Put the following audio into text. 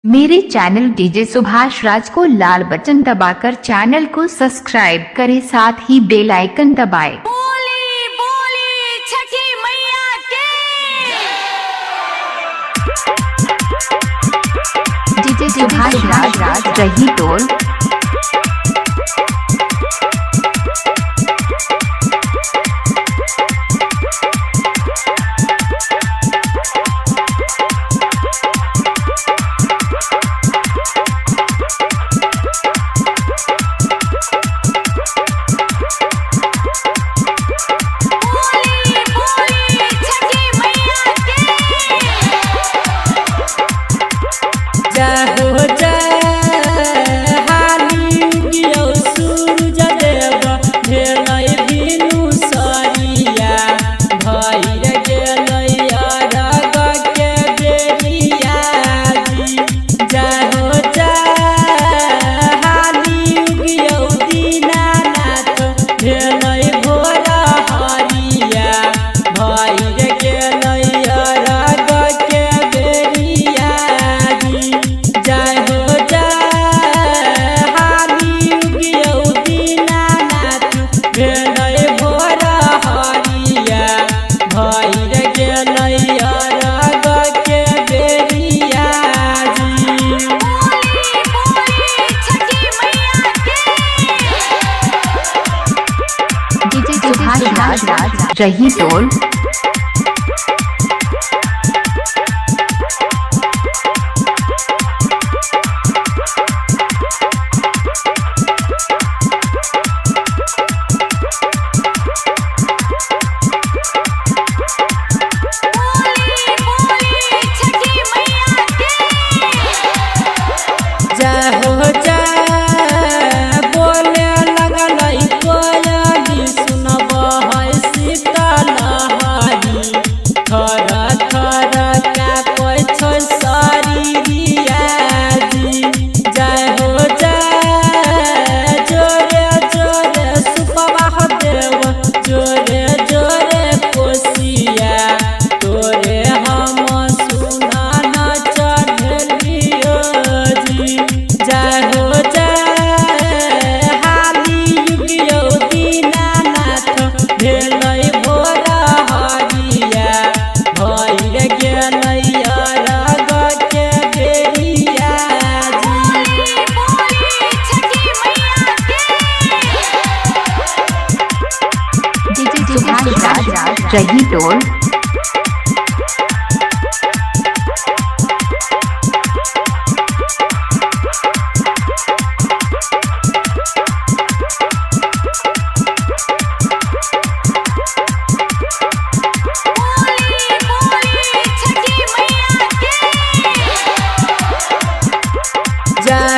मेरे channel DJ Subhash राज को लाल button दबाकर चैनल को सब्सक्राइब करें, साथ ही बेल आइकन दबाएं। बोली बोली छठी मैया के डीजे सुभाष राज रही टोल। हो जय हाली उगियो सूरज देव भेलै बिनु सरिया भइर गेलै अरग के बेरिया जी। जय हो जय हाली उगियो दीनानाथ भेलै भोर हरिया भइर गेलै अरग के बेरिया जी। जय हो जय हाली उगियो दीनानाथ भेलै भोर हरिया भइर गेलै अरग के बेरिया जी। डीजे सुभाष राज रही टोल। जय हो जय बोले लगलै कोयली सुनबहै शीतल लहरी थर थर काँपै छै शरीरिया जी। जय हो जय जोरे जोरे सुपबाह देव जोरे जोरे कोसिया तोरे हम सुनन चढ़लियो जी। जय हो जय हाली उगियो दीनानाथ भेलै भोर हरिया भइर गेलै अरग के बेरिया जी। डीजे सुभाष राज रही टोल। जय